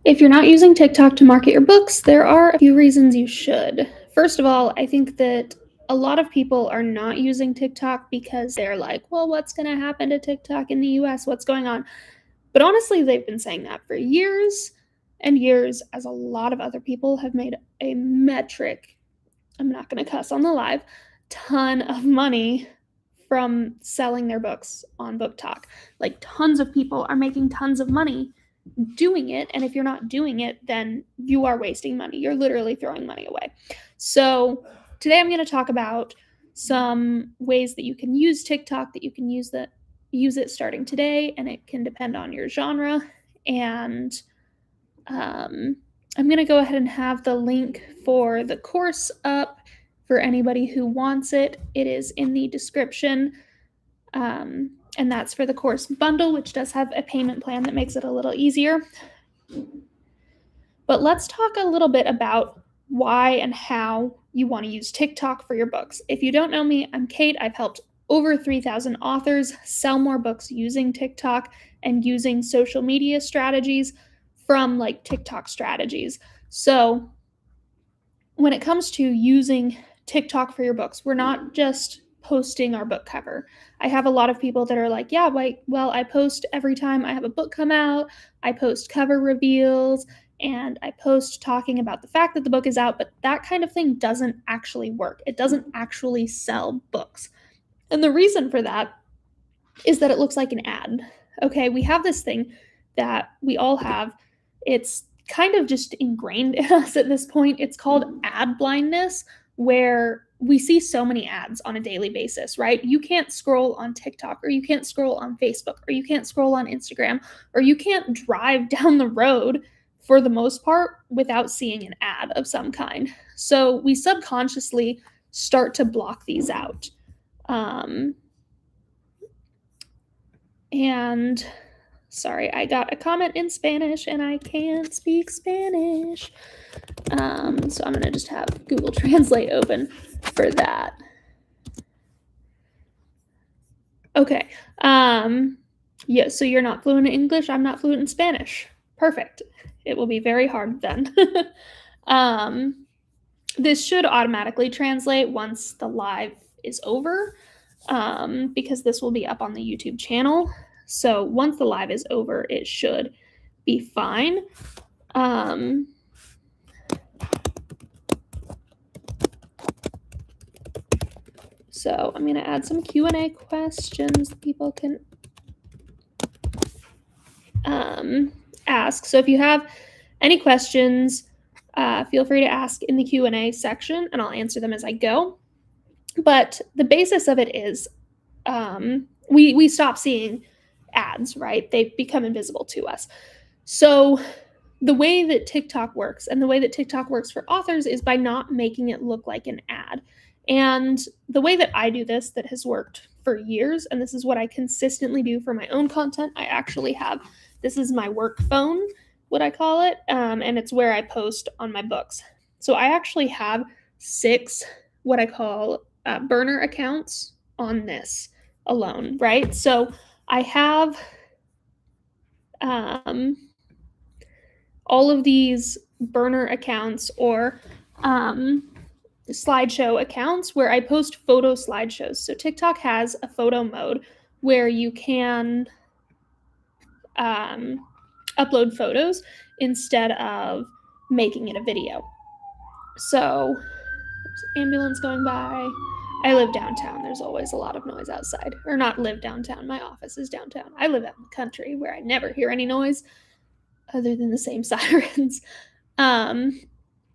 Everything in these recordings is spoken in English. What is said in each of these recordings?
If you're not using TikTok to market your books, there are a few reasons you should. First of all, I think that a lot of people are not using TikTok because they're like, well, what's going to happen to TikTok in the US? What's going on? But honestly, they've been saying that for years and years, as a lot of other people have made a metric, I'm not going to cuss on the live, ton of money from selling their books on Book Talk. Like tons of people are making tons of money doing it, and if you're not doing it, then you are wasting money. You're literally throwing money away. So today I'm going to talk about some ways that you can use TikTok, that you can use it starting today, and it can depend on your genre. And I'm going to go ahead and have the link for the course up for anybody who wants it. It is in the description. And that's for the course bundle, which does have a payment plan that makes it a little easier. But let's talk a little bit about why and how you want to use TikTok for your books. If you don't know me, I'm Kate. I've helped over 3,000 authors sell more books using TikTok and using social media strategies from like TikTok strategies. So when it comes to using TikTok for your books, we're not just posting our book cover. I have a lot of people that are like, yeah, well, I post every time I have a book come out. I post cover reveals and I post talking about the fact that the book is out, but that kind of thing doesn't actually work. It doesn't actually sell books. And the reason for that is that it looks like an ad. Okay, we have this thing that we all have. It's kind of just ingrained in us at this point. It's called ad blindness, where we see so many ads on a daily basis, right? You can't scroll on TikTok, or you can't scroll on Facebook, or you can't scroll on Instagram, or you can't drive down the road for the most part without seeing an ad of some kind. So we subconsciously start to block these out. And sorry, I got a comment in Spanish and I can't speak Spanish. So I'm going to just have Google Translate open for that. Okay. Yeah, so you're not fluent in English. I'm not fluent in Spanish. Perfect. It will be very hard then. This should automatically translate once the live is over, because this will be up on the YouTube channel. So once the live is over, it should be fine. So I'm going to add some Q&A questions that people can ask. So if you have any questions, feel free to ask in the Q&A section, and I'll answer them as I go. But the basis of it is we stop seeing ads, right? They become invisible to us. So the way that TikTok works, and the way that TikTok works for authors, is by not making it look like an ad. And the way that I do this, that has worked for years, and this is what I consistently do for my own content, I actually have, this is my work phone, what I call it, and it's where I post on my books. So I actually have 6 what I call burner accounts on this alone, right? So I have all of these burner accounts, or slideshow accounts, where I post photo slideshows. So TikTok has a photo mode where you can upload photos instead of making it a video. So there's an ambulance going by. I live downtown. There's always a lot of noise outside. Or not live downtown. My office is downtown. I live out in the country where I never hear any noise other than the same sirens.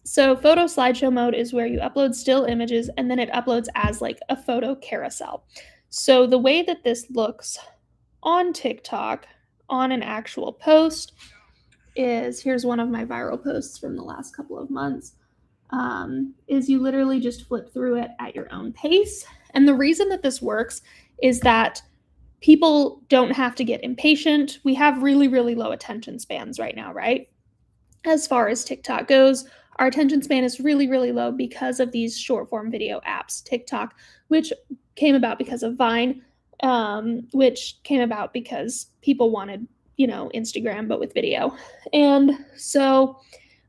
So photo slideshow mode is where you upload still images, and then it uploads as like a photo carousel. So the way that this looks on TikTok on an actual post is, here's one of my viral posts from the last couple of months, is you literally just flip through it at your own pace. And the reason that this works is that people don't have to get impatient. We have really, really low attention spans right now, right? As far as TikTok goes, our attention span is really, really low because of these short form video apps. TikTok, which came about because of Vine, which came about because people wanted Instagram, but with video. And so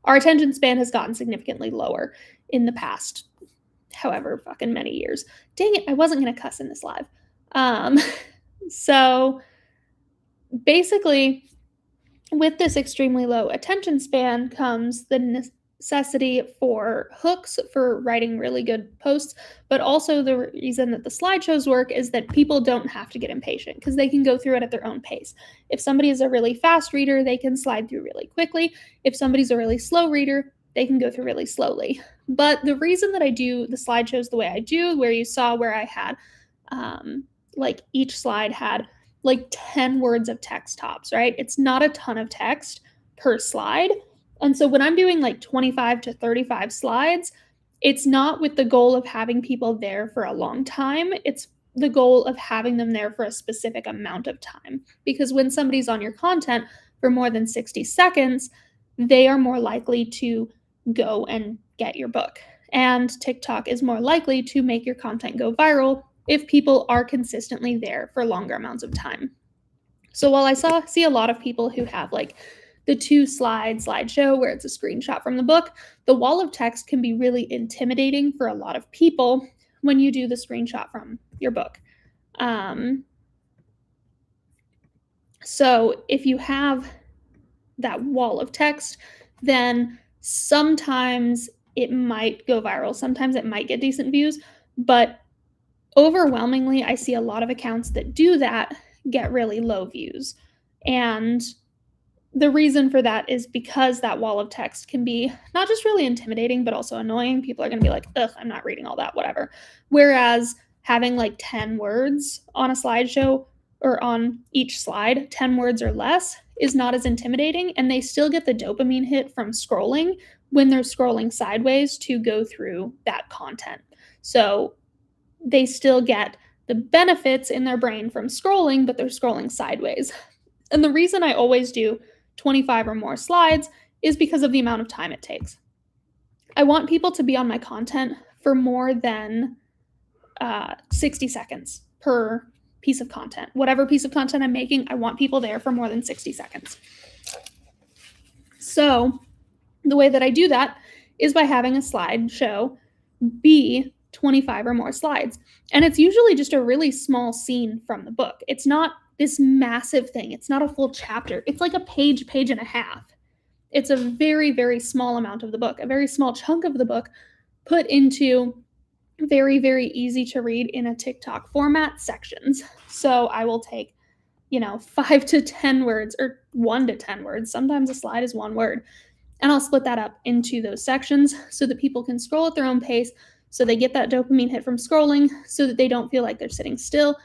our attention span has gotten significantly lower in the past, however fucking many years. Dang it, I wasn't going to cuss in this live. So basically, with this extremely low attention span comes the necessity for hooks for writing really good posts, but also the reason that the slideshows work is that people don't have to get impatient because they can go through it at their own pace. If somebody is a really fast reader, they can slide through really quickly. If somebody's a really slow reader, they can go through really slowly. But the reason that I do the slideshows the way I do, where you saw where I had like each slide had like 10 words of text tops, right? It's not a ton of text per slide. And so when I'm doing like 25 to 35 slides, it's not with the goal of having people there for a long time. It's the goal of having them there for a specific amount of time. Because when somebody's on your content for more than 60 seconds, they are more likely to go and get your book. And TikTok is more likely to make your content go viral if people are consistently there for longer amounts of time. So while I see a lot of people who have like the 2-slide slideshow where it's a screenshot from the book, the wall of text can be really intimidating for a lot of people when you do the screenshot from your book. So if you have that wall of text, then sometimes it might go viral. Sometimes it might get decent views, but overwhelmingly, I see a lot of accounts that do that get really low views. And the reason for that is because that wall of text can be not just really intimidating, but also annoying. People are going to be like, ugh, I'm not reading all that, whatever. Whereas having like 10 words on a slideshow or on each slide, 10 words or less, is not as intimidating. And they still get the dopamine hit from scrolling when they're scrolling sideways to go through that content. So they still get the benefits in their brain from scrolling, but they're scrolling sideways. And the reason I always do 25 or more slides is because of the amount of time it takes. I want people to be on my content for more than 60 seconds per piece of content. Whatever piece of content I'm making, I want people there for more than 60 seconds. So the way that I do that is by having a slideshow be 25 or more slides. And it's usually just a really small scene from the book. It's not this massive thing. It's not a full chapter. It's like a page and a half. It's a very, very small amount of the book, a very small chunk of the book put into very, very easy to read in a TikTok format sections. So I will take, 5 to 10 words or 1 to 10 words. Sometimes a slide is 1 word. And I'll split that up into those sections so that people can scroll at their own pace, so they get that dopamine hit from scrolling, so that they don't feel like they're sitting still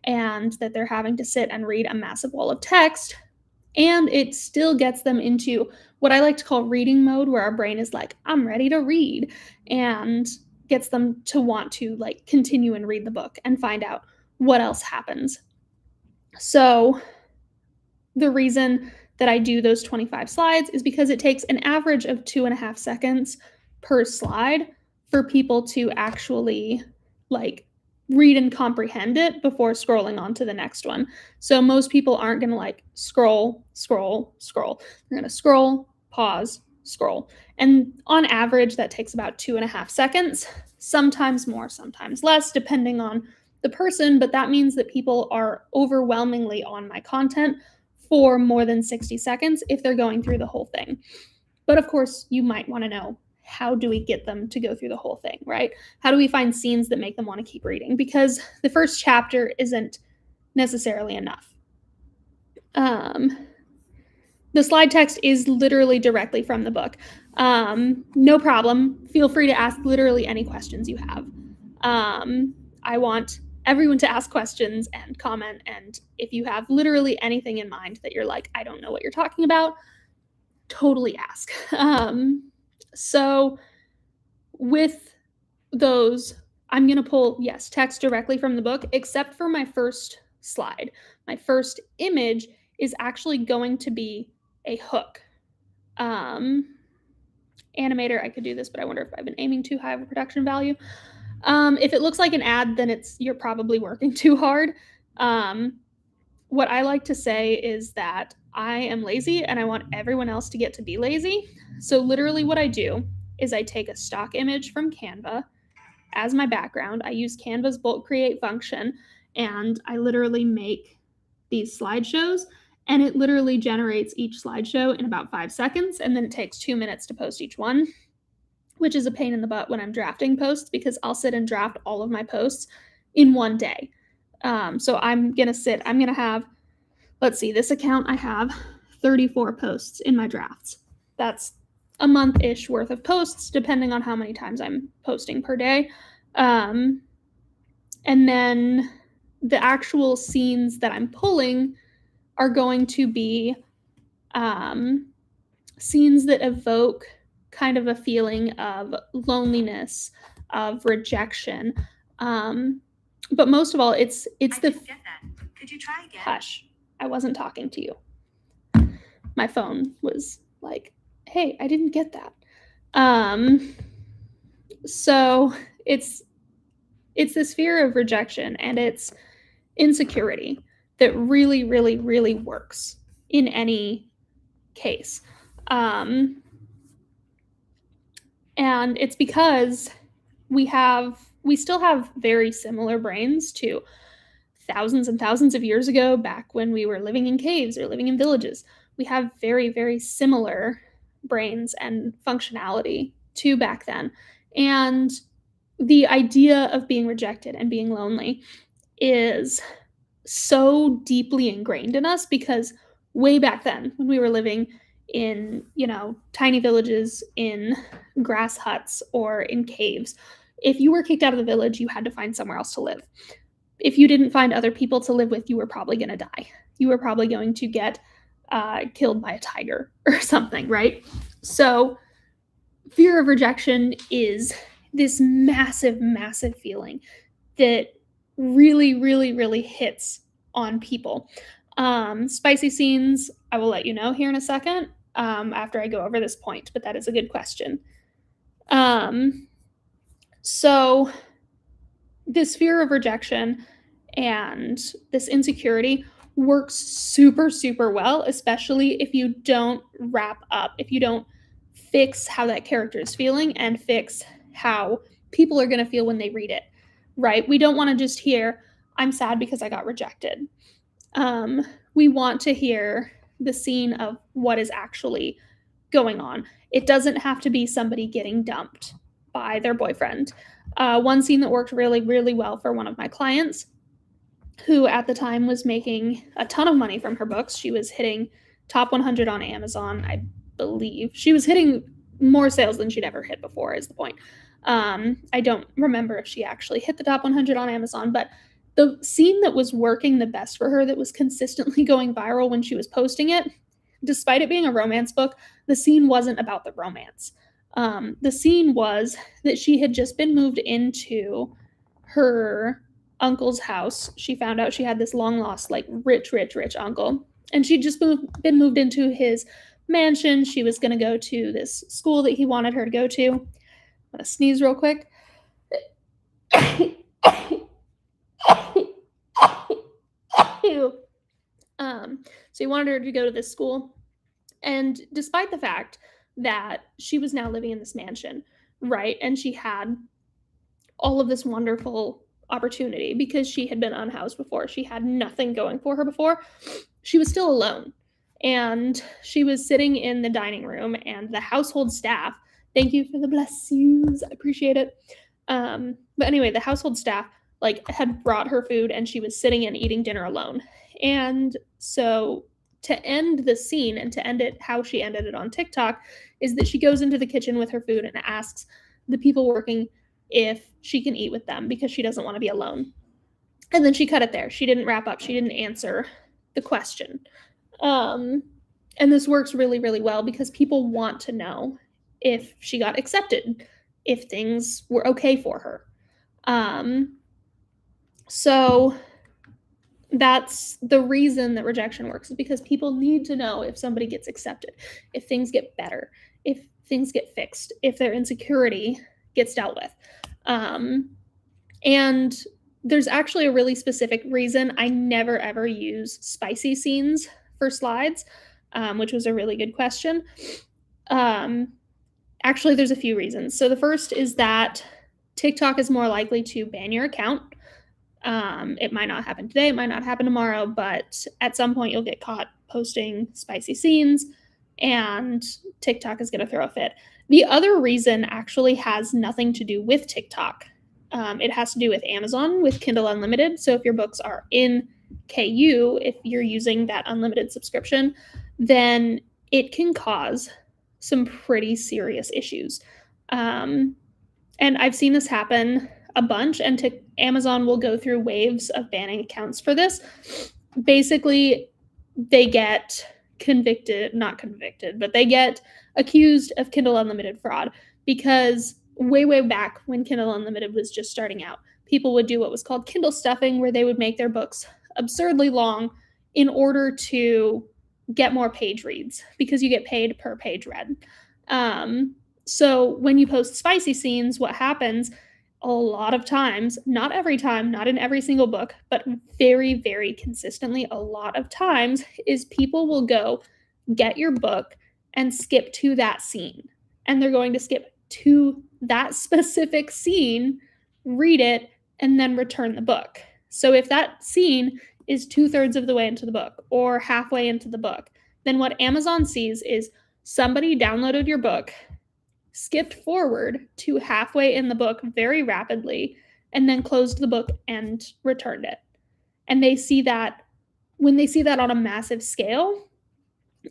and that they're having to sit and read a massive wall of text. And it still gets them into what I like to call reading mode, where our brain is like, I'm ready to read, and gets them to want to like continue and read the book and find out what else happens. So the reason that I do those 25 slides is because it takes an average of 2.5 seconds per slide for people to actually like read and comprehend it before scrolling on to the next one. So most people aren't going to like scroll. They're going to scroll, pause, scroll. And on average, that takes about 2.5 seconds, sometimes more, sometimes less, depending on the person. But that means that people are overwhelmingly on my content for more than 60 seconds if they're going through the whole thing. But of course, you might want to know, how do we get them to go through the whole thing, right? How do we find scenes that make them want to keep reading? Because the first chapter isn't necessarily enough. The slide text is literally directly from the book. No problem. Feel free to ask literally any questions you have. I want everyone to ask questions and comment. And if you have literally anything in mind that you're like, I don't know what you're talking about, totally ask. So with those, I'm going to pull, yes, text directly from the book, except for my first slide. My first image is actually going to be a hook. Animator, I could do this, but I wonder if I've been aiming too high of a production value. If it looks like an ad, then you're probably working too hard. what I like to say is that I am lazy and I want everyone else to get to be lazy. So literally what I do is I take a stock image from Canva as my background. I use Canva's bulk create function and I literally make these slideshows, and it literally generates each slideshow in about 5 seconds, and then it takes 2 minutes to post each one, which is a pain in the butt when I'm drafting posts because I'll sit and draft all of my posts in one day. So I'm going to have, let's see, this account I have 34 posts in my drafts. That's a month-ish worth of posts, depending on how many times I'm posting per day. And then the actual scenes that I'm pulling are going to be scenes that evoke kind of a feeling of loneliness, of rejection. But most of all, it's I the didn't get that. Could you try again? hush. I wasn't talking to you. My phone was like, hey, I didn't get that. So it's this fear of rejection and it's insecurity that really, really, really works in any case. And it's because we still have very similar brains to thousands and thousands of years ago, back when we were living in caves or living in villages. We have very, very similar brains and functionality to back then. And the idea of being rejected and being lonely is so deeply ingrained in us because way back then, when we were living in, tiny villages, in grass huts, or in caves, if you were kicked out of the village, you had to find somewhere else to live. If you didn't find other people to live with, you were probably going to die. You were probably going to get killed by a tiger or something, right? So fear of rejection is this massive, massive feeling that really, really, really hits on people. Spicy scenes, I will let you know here in a second after I go over this point, but that is a good question. So this fear of rejection and this insecurity works super, super well, especially if you don't wrap up, if you don't fix how that character is feeling and fix how people are going to feel when they read it, right? We don't want to just hear, I'm sad because I got rejected. We want to hear the scene of what is actually going on. It doesn't have to be somebody getting dumped by their boyfriend. One scene that worked really, really well for one of my clients, who at the time was making a ton of money from her books. She was hitting top 100 on Amazon, I believe. She was hitting more sales than she'd ever hit before, is the point. I don't remember if she actually hit the top 100 on Amazon, but the scene that was working the best for her, that was consistently going viral when she was posting it, despite it being a romance book, the scene wasn't about the romance. The scene was that she had just been moved into her uncle's house. She found out she had this long lost, like rich, rich, rich uncle. And she'd just been moved into his mansion. She was going to go to this school that he wanted her to go to. I'm going to sneeze real quick. So he wanted her to go to this school. And despite the fact that she was now living in this mansion, right? And she had all of this wonderful opportunity because she had been unhoused before. She had nothing going for her before. She was still alone. And she was sitting in the dining room, and the household staff, thank you for the blessings, I appreciate it. But anyway, the household staff had brought her food, and she was sitting and eating dinner alone. And so to end the scene and to end it how she ended it on TikTok is that she goes into the kitchen with her food and asks the people working if she can eat with them because she doesn't want to be alone. And then she cut it there. She didn't wrap up. She didn't answer the question. And this works really, really well because people want to know if she got accepted, if things were okay for her. So that's the reason that rejection works, is because people need to know if somebody gets accepted, if things get better, if things get fixed, if their insecurity gets dealt with. And there's actually a really specific reason I never ever use spicy scenes for slides, which was a really good question. Actually, there's a few reasons. So the first is that TikTok is more likely to ban your account. It might not happen today, it might not happen tomorrow, but at some point you'll get caught posting spicy scenes and TikTok is going to throw a fit. The other reason actually has nothing to do with TikTok. It has to do with Amazon with Kindle Unlimited. So if your books are in KU, if you're using that unlimited subscription, then it can cause some pretty serious issues. And I've seen this happen a bunch, and Amazon will go through waves of banning accounts for this. Basically, they get not convicted, but they get accused of Kindle Unlimited fraud because way back when Kindle Unlimited was just starting out, people would do what was called Kindle stuffing, where they would make their books absurdly long in order to get more page reads because you get paid per page read. So when you post spicy scenes, what happens a lot of times, not every time, not in every single book, but very consistently, a lot of times, is people will go get your book and skip to that scene. And they're going to skip to that specific scene, read it, and then return the book. So if that scene is 2/3 of the way into the book or halfway into the book, then what Amazon sees is somebody downloaded your book, skipped forward to halfway in the book very rapidly, and then closed the book and returned it. And they see that when they see that on a massive scale,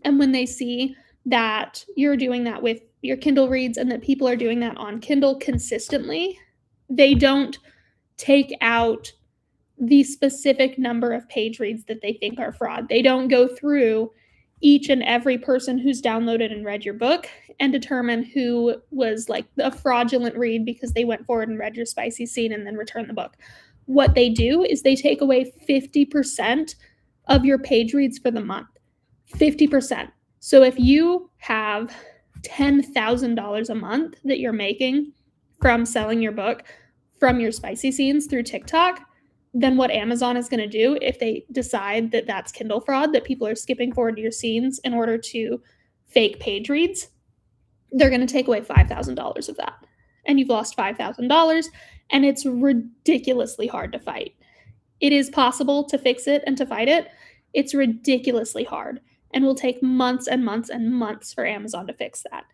and when they see that you're doing that with your Kindle reads and that people are doing that on Kindle consistently, they don't take out the specific number of page reads that they think are fraud. They don't go through each and every person who's downloaded and read your book and determine who was like a fraudulent read because they went forward and read your spicy scene and then returned the book. What they do is they take away 50% of your page reads for the month. 50%. So if you have $10,000 a month that you're making from selling your book from your spicy scenes through TikTok, then what Amazon is going to do if they decide that that's Kindle fraud, that people are skipping forward to your scenes in order to fake page reads, they're going to take away $5,000 of that. And you've lost $5,000, and it's ridiculously hard to fight. It is possible to fix it and to fight it. It's ridiculously hard and will take months and months and months for Amazon to fix that.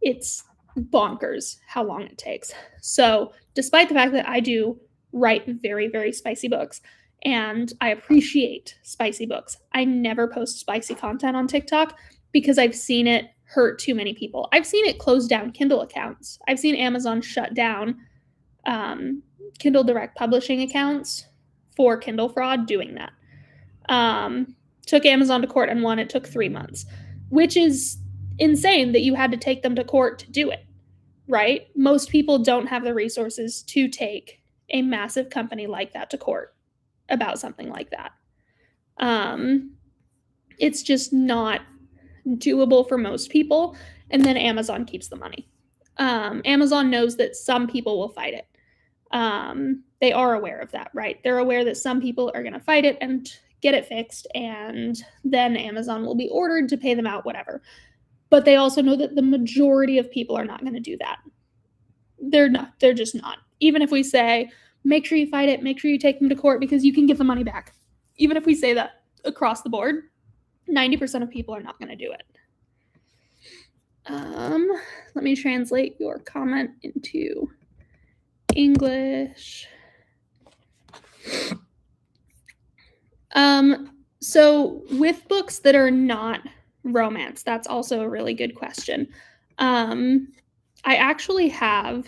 It's bonkers how long it takes. So despite the fact that I do write very spicy books and I appreciate spicy books, I never post spicy content on TikTok because I've seen it hurt too many people. I've seen it close down Kindle accounts. I've seen Amazon shut down Kindle Direct Publishing accounts for Kindle fraud doing that. Took Amazon to court and won. It took 3 months, which is insane that you had to take them to court to do it, right? Most people don't have the resources to take a massive company like that to court about something like that. It's just not doable for most people, and then Amazon keeps the money. Amazon knows that some people will fight it. They are aware of that, right? They're aware that some people are going to fight it and get it fixed, and then Amazon will be ordered to pay them out, whatever. But they also know that the majority of people are not going to do that. They're just not. Even if we say, make sure you fight it, make sure you take them to court because you can get the money back. Even if we say that across the board, 90% of people are not going to do it. Let me translate your comment into English. So with books that are not romance, that's also a really good question. I actually have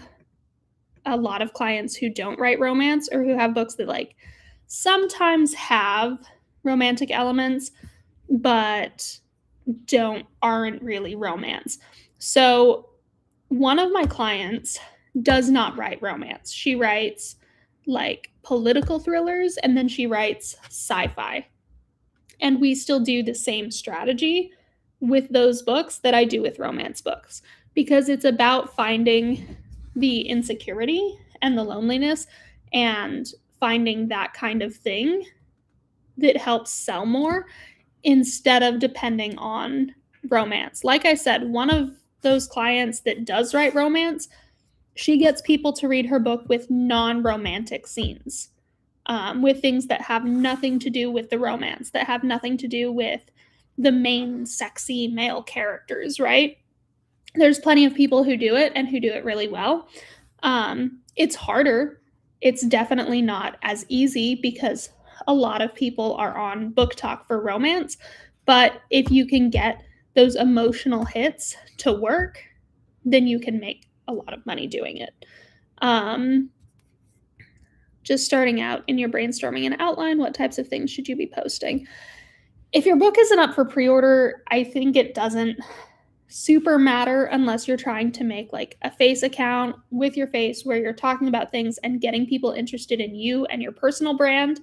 a lot of clients who don't write romance or who have books that like sometimes have romantic elements, but aren't really romance. So one of my clients does not write romance. She writes like political thrillers, and then she writes sci-fi. And we still do the same strategy with those books that I do with romance books, because it's about finding the insecurity and the loneliness and finding that kind of thing that helps sell more instead of depending on romance. Like I said, one of those clients that does write romance, she gets people to read her book with non-romantic scenes, with things that have nothing to do with the romance, that have nothing to do with the main sexy male characters, right? There's plenty of people who do it and who do it really well. It's harder. It's definitely not as easy because a lot of people are on BookTok for romance. But if you can get those emotional hits to work, then you can make a lot of money doing it. Just starting out in your brainstorming and outline, what types of things should you be posting? If your book isn't up for pre-order, I think it doesn't super matter unless you're trying to make like a face account with your face where you're talking about things and getting people interested in you and your personal brand.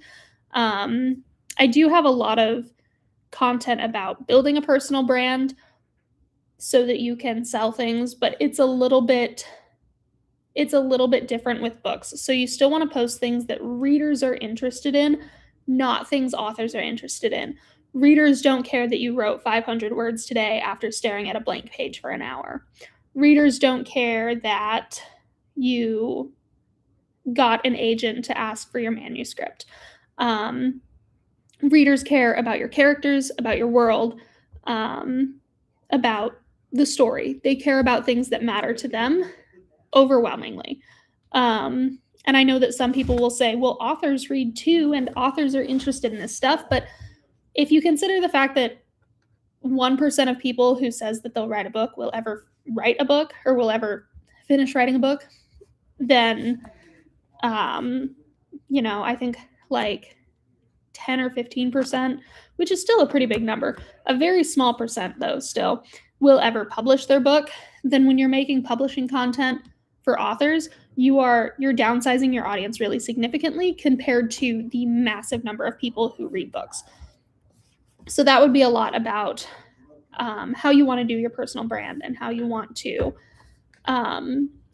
I do have a lot of content about building a personal brand so that you can sell things, but it's a little bit different with books. So you still want to post things that readers are interested in, not things authors are interested in. Readers don't care that you wrote 500 words today after staring at a blank page for an hour. Readers don't care that you got an agent to ask for your manuscript. Readers care about your characters, about your world, about the story. They care about things that matter to them overwhelmingly. And I know that some people will say, well, authors read too, and authors are interested in this stuff. But if you consider the fact that 1% of people who says that they'll write a book will ever write a book or will ever finish writing a book, then, I think like 10 or 15%, which is still a pretty big number, a very small percent though still, will ever publish their book. Then when you're making publishing content for authors, you're downsizing your audience really significantly compared to the massive number of people who read books. So that would be a lot about how you want to do your personal brand and how you want to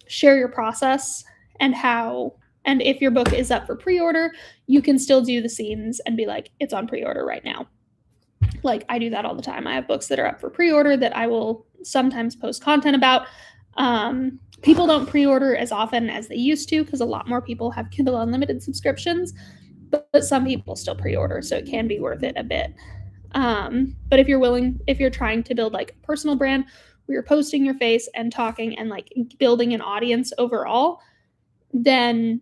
share your process and if your book is up for pre-order, you can still do the scenes and be like, it's on pre-order right now. Like I do that all the time. I have books that are up for pre-order that I will sometimes post content about. People don't pre-order as often as they used to because a lot more people have Kindle Unlimited subscriptions, but some people still pre-order, so it can be worth it a bit. But if you're trying to build like a personal brand where you're posting your face and talking and like building an audience overall, then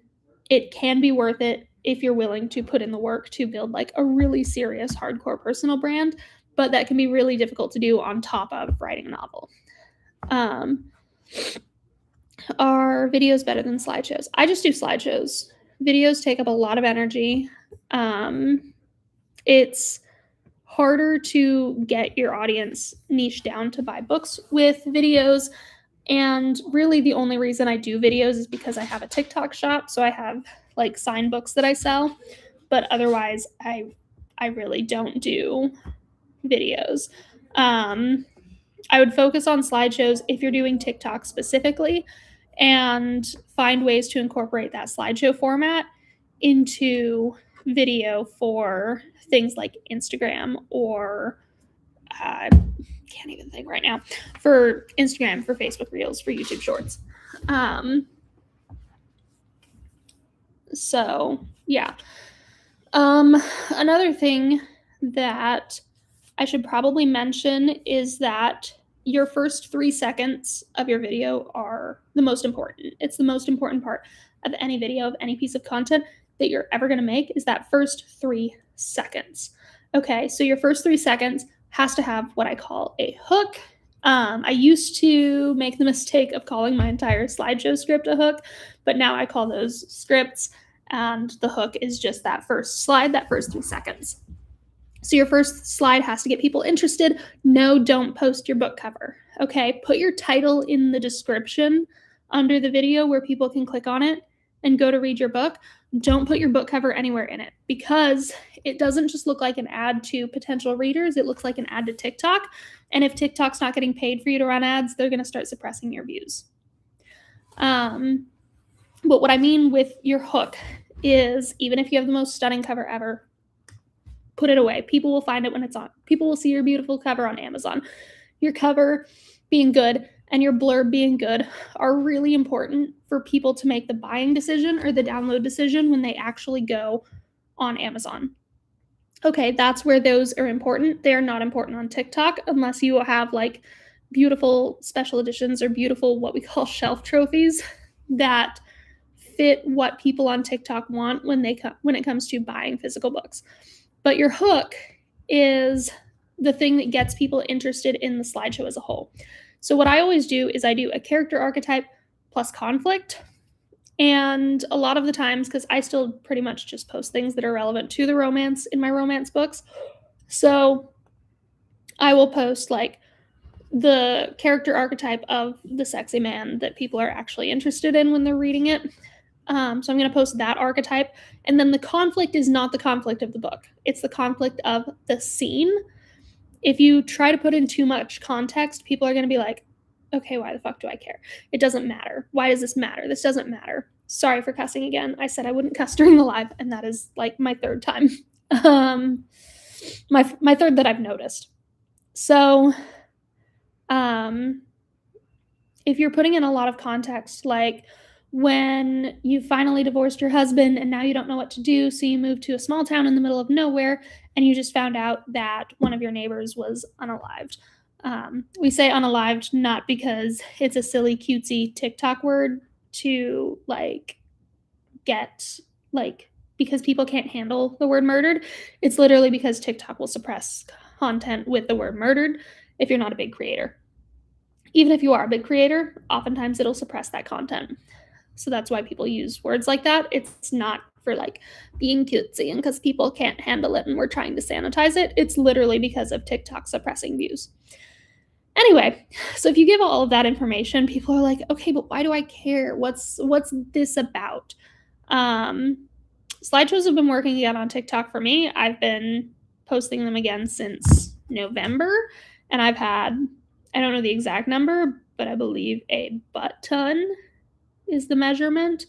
it can be worth it if you're willing to put in the work to build like a really serious hardcore personal brand, but that can be really difficult to do on top of writing a novel. Are videos better than slideshows? I just do slideshows. Videos take up a lot of energy. It's harder to get your audience niche down to buy books with videos. And really the only reason I do videos is because I have a TikTok shop. So I have like signed books that I sell, but otherwise I really don't do videos. I would focus on slideshows if you're doing TikTok specifically and find ways to incorporate that slideshow format into video for things like Instagram or can't even think right now, for Instagram, for Facebook Reels, for YouTube Shorts. So yeah. Another thing that I should probably mention is that your first 3 seconds of your video are the most important. It's the most important part of any video, of any piece of content that you're ever going to make, is that first 3 seconds. Okay, so your first 3 seconds has to have what I call a hook. I used to make the mistake of calling my entire slideshow script a hook, but now I call those scripts, and the hook is just that first slide, that first 3 seconds. So your first slide has to get people interested. No, don't post your book cover. Okay, put your title in the description under the video where people can click on it and go to read your book. Don't put your book cover anywhere in it because it doesn't just look like an ad to potential readers. It looks like an ad to TikTok. And if TikTok's not getting paid for you to run ads, they're going to start suppressing your views. But what I mean with your hook is, even if you have the most stunning cover ever, put it away. People will find it when it's on. People will see your beautiful cover on Amazon. Your cover being good and your blurb being good are really important for people to make the buying decision or the download decision when they actually go on Amazon. Okay, that's where those are important. They're not important on TikTok unless you have like beautiful special editions or beautiful what we call shelf trophies that fit what people on TikTok want when it comes to buying physical books. But your hook is the thing that gets people interested in the slideshow as a whole. So what I always do is I do a character archetype plus conflict. And a lot of the times, because I still pretty much just post things that are relevant to the romance in my romance books. So I will post like the character archetype of the sexy man that people are actually interested in when they're reading it. So I'm going to post that archetype. And then the conflict is not the conflict of the book. It's the conflict of the scene. If you try to put in too much context, people are going to be like, okay, why the fuck do I care? It doesn't matter. Why does this matter? This doesn't matter. Sorry for cussing again. I said I wouldn't cuss during the live, and that is like my third time. My third that I've noticed. So if you're putting in a lot of context, like when you finally divorced your husband and now you don't know what to do, so you moved to a small town in the middle of nowhere and you just found out that one of your neighbors was unalived. We say unalived not because it's a silly cutesy TikTok word to like get like because people can't handle the word murdered. It's literally because TikTok will suppress content with the word murdered if you're not a big creator. Even if you are a big creator, oftentimes it'll suppress that content. So that's why people use words like that. It's not for like being cutesy and because people can't handle it and we're trying to sanitize it. It's literally because of TikTok suppressing views. Anyway, so if you give all of that information, people are like, okay, but why do I care? What's this about? Slideshows have been working again on TikTok for me. I've been posting them again since November, and I've had, I don't know the exact number, but I believe a butt ton is the measurement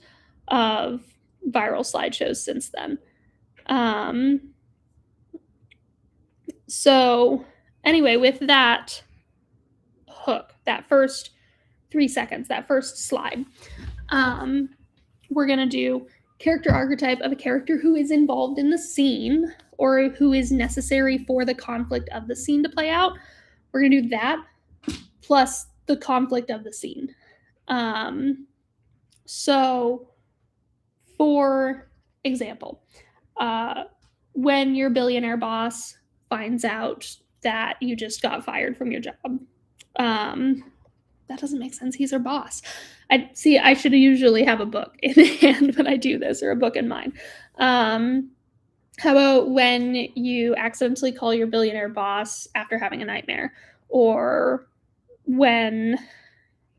of viral slideshows since then. So anyway, with that hook, that first 3 seconds, that first slide, we're going to do character archetype of a character who is involved in the scene or who is necessary for the conflict of the scene to play out. We're going to do that plus the conflict of the scene. So, for example, when your billionaire boss finds out that you just got fired from your job, that doesn't make sense. He's her boss. I should usually have a book in hand when I do this, or a book in mind. How about when you accidentally call your billionaire boss after having a nightmare, or when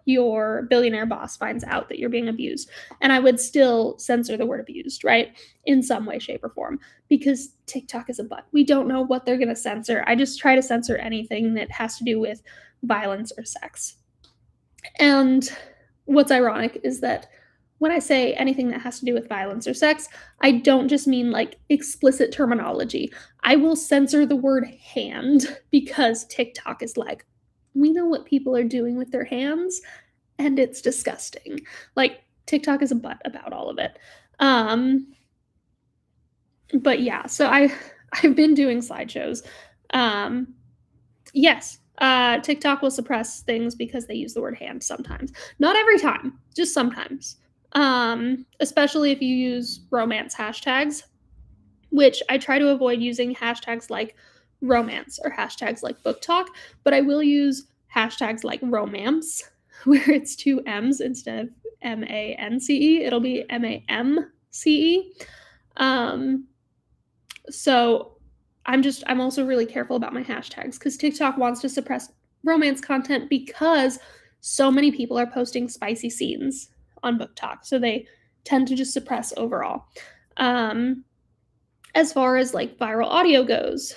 your billionaire boss finds out that you're being abused? And I would still censor the word abused, right? In some way, shape, or form, because TikTok is a butt. We don't know what they're going to censor. I just try to censor anything that has to do with violence or sex. And what's ironic is that when I say anything that has to do with violence or sex, I don't just mean like explicit terminology. I will censor the word hand because TikTok is like, we know what people are doing with their hands and it's disgusting. Like TikTok is a butt about all of it. But yeah, so I've been doing slideshows. Yes, TikTok will suppress things because they use the word hand sometimes. Not every time, just sometimes. Especially if you use romance hashtags, which I try to avoid using hashtags like romance or hashtags like book talk, but I will use hashtags like romance, where it's 2 M's instead of MANCE. It'll be MAMCE. So I'm also really careful about my hashtags because TikTok wants to suppress romance content because so many people are posting spicy scenes on book talk. So they tend to just suppress overall. As far as like viral audio goes,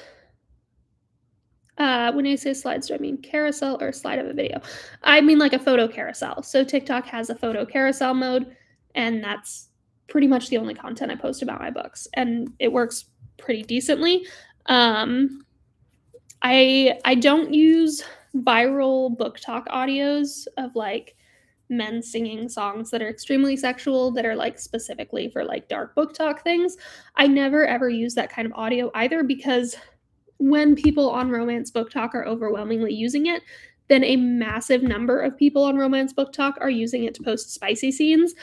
when I say slides, do I mean carousel or slide of a video? I mean like a photo carousel. So TikTok has a photo carousel mode, and that's pretty much the only content I post about my books, and it works pretty decently. I don't use viral book talk audios of like men singing songs that are extremely sexual, that are like specifically for like dark book talk things. I never ever use that kind of audio either, because when people on Romance Book Talk are overwhelmingly using it, then a massive number of people on Romance Book Talk are using it to post spicy scenes,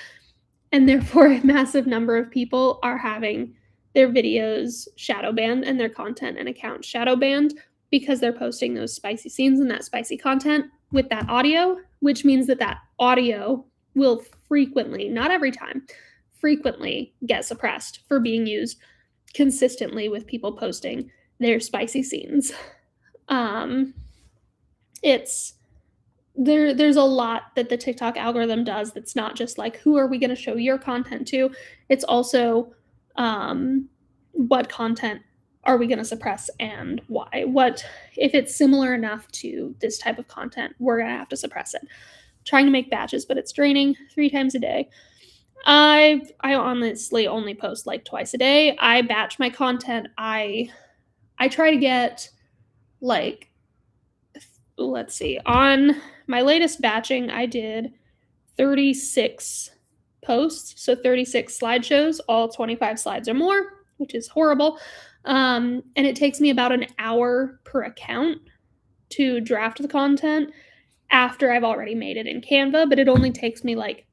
and therefore a massive number of people are having their videos shadow banned and their content and accounts shadow banned because they're posting those spicy scenes and that spicy content with that audio, which means that that audio will frequently, not every time, frequently get suppressed for being used consistently with people posting their spicy scenes. There's a lot that the TikTok algorithm does that's not just like, who are we going to show your content to? It's also what content are we going to suppress and why? What if it's similar enough to this type of content, we're going to have to suppress it. Trying to make batches, but it's draining 3 times a day. I honestly only post like twice a day. I batch my content. I try to get like, let's see, on my latest batching, I did 36 posts, so 36 slideshows, all 25 slides or more, which is horrible. And it takes me about an hour per account to draft the content after I've already made it in Canva, but it only takes me like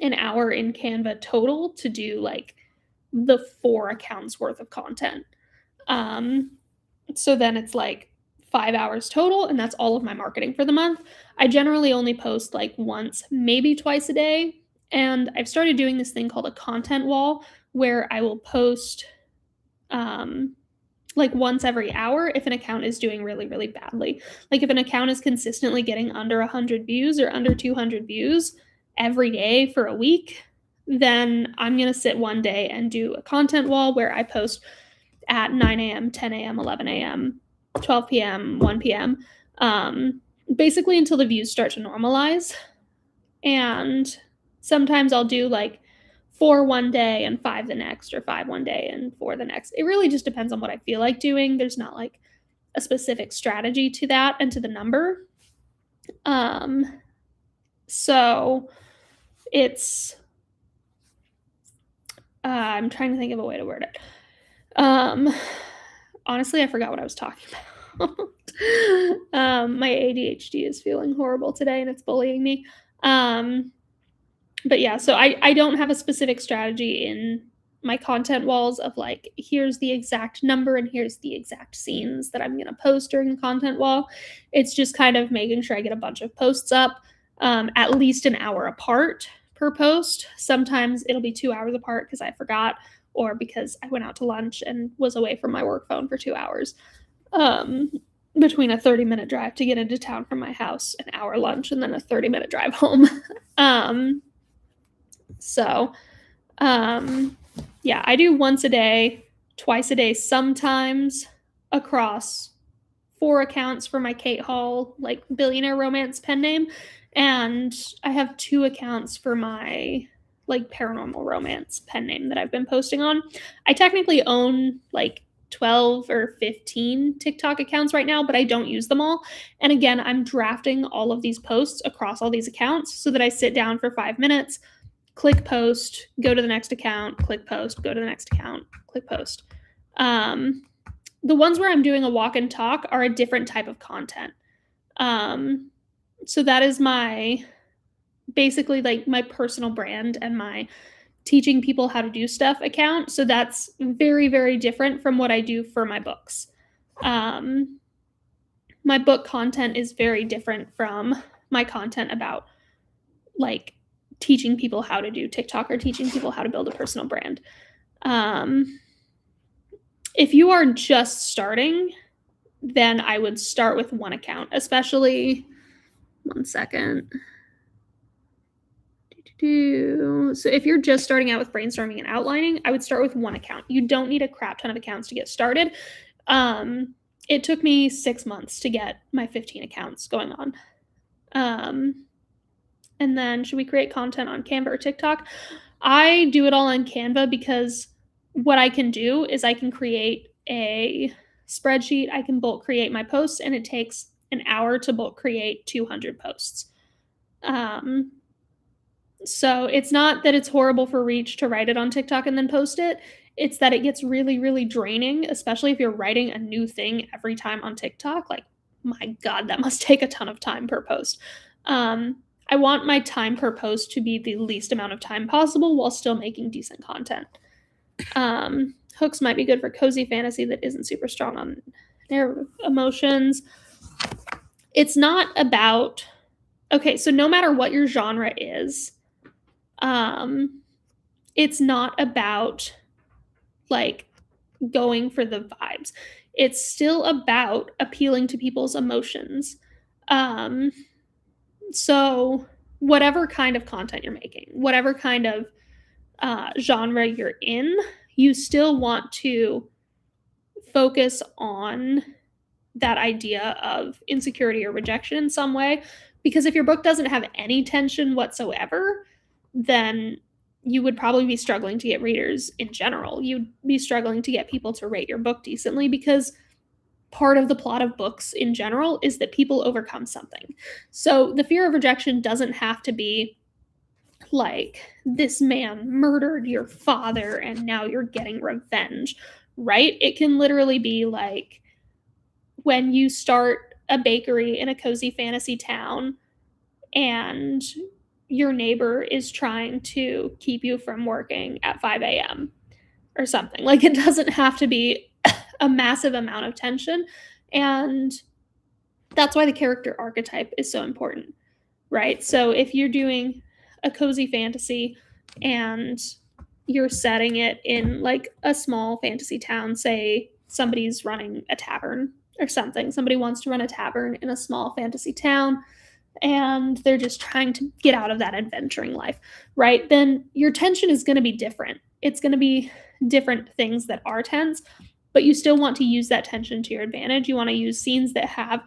an hour in Canva total to do like the 4 accounts worth of content. So then it's like 5 hours total, and that's all of my marketing for the month. I generally only post like once, maybe twice a day, and I've started doing this thing called a content wall, where I will post like once every hour if an account is doing really, really badly. Like if an account is consistently getting under 100 views or under 200 views every day for a week, then I'm going to sit one day and do a content wall where I post at 9 a.m., 10 a.m., 11 a.m., 12 p.m., 1 p.m., basically until the views start to normalize. And sometimes I'll do like 4 one day and 5 the next, or 5 one day and 4 the next. It really just depends on what I feel like doing. There's not like a specific strategy to that and to the number. So it's, I'm trying to think of a way to word it. Honestly, I forgot what I was talking about. My ADHD is feeling horrible today and it's bullying me. But yeah, so I don't have a specific strategy in my content walls of like, here's the exact number and here's the exact scenes that I'm going to post during the content wall. It's just kind of making sure I get a bunch of posts up, at least an hour apart per post. Sometimes it'll be 2 hours apart because I forgot, or because I went out to lunch and was away from my work phone for 2 hours. Between a 30-minute drive to get into town from my house, an hour lunch, and then a 30-minute drive home. Yeah, I do once a day, twice a day, sometimes across 4 accounts for my Kate Hall, like billionaire romance pen name. And I have 2 accounts for my like paranormal romance pen name that I've been posting on. I technically own like 12 or 15 TikTok accounts right now, but I don't use them all. And again, I'm drafting all of these posts across all these accounts so that I sit down for 5 minutes, click post, go to the next account, click post, go to the next account, click post. The ones where I'm doing a walk and talk are a different type of content. So that is basically like my personal brand and my teaching people how to do stuff account. So that's very, very different from what I do for my books. My book content is very different from my content about like teaching people how to do TikTok or teaching people how to build a personal brand. If you are just starting, then I would start with 1 account, especially, one second. So if you're just starting out with brainstorming and outlining, I would start with 1 account. You don't need a crap ton of accounts to get started. It took me 6 months to get my 15 accounts going on. And then should we create content on Canva or TikTok? I do it all on Canva because what I can do is I can create a spreadsheet, I can bulk create my posts, and it takes an hour to bulk create 200 posts. Um, so it's not that it's horrible for reach to write it on TikTok and then post it. It's that it gets really, really draining, especially if you're writing a new thing every time on TikTok. Like, my God, that must take a ton of time per post. I want my time per post to be the least amount of time possible while still making decent content. Hooks might be good for cozy fantasy that isn't super strong on their emotions. It's not about, okay, so no matter what your genre is, it's not about like going for the vibes. It's still about appealing to people's emotions. So whatever kind of content you're making, whatever kind of genre you're in, you still want to focus on that idea of insecurity or rejection in some way. Because if your book doesn't have any tension whatsoever, then you would probably be struggling to get readers in general. You'd be struggling to get people to rate your book decently because part of the plot of books in general is that people overcome something. So the fear of rejection doesn't have to be like, this man murdered your father and now you're getting revenge, right? It can literally be like when you start a bakery in a cozy fantasy town and your neighbor is trying to keep you from working at 5 a.m. or something. Like, it doesn't have to be a massive amount of tension. And that's why the character archetype is so important, right? So if you're doing a cozy fantasy and you're setting it in like a small fantasy town, say somebody's running a tavern or something, somebody wants to run a tavern in a small fantasy town and they're just trying to get out of that adventuring life, right? Then your tension is going to be different. It's going to be different things that are tense, but you still want to use that tension to your advantage. You want to use scenes that have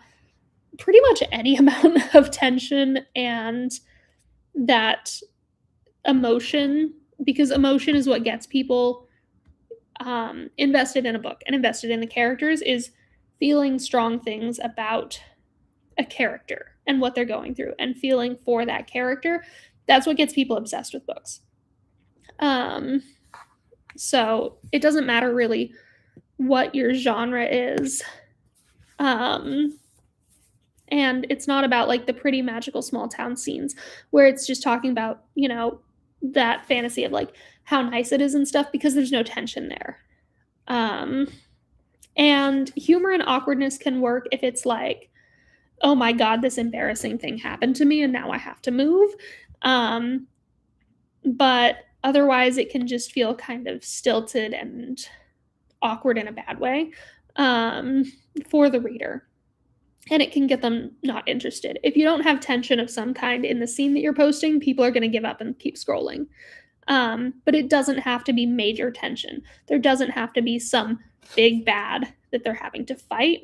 pretty much any amount of tension and that emotion, because emotion is what gets people invested in a book and invested in the characters, is feeling strong things about a character and what they're going through and feeling for that character. That's what gets people obsessed with books. So it doesn't matter really what your genre is. And it's not about like the pretty magical small town scenes where it's just talking about, you know, that fantasy of like how nice it is and stuff, because there's no tension there. And humor and awkwardness can work if it's like, oh my God, this embarrassing thing happened to me and now I have to move. But otherwise, it can just feel kind of stilted and awkward in a bad way for the reader. And it can get them not interested. If you don't have tension of some kind in the scene that you're posting, people are going to give up and keep scrolling. But it doesn't have to be major tension. There doesn't have to be some big bad that they're having to fight.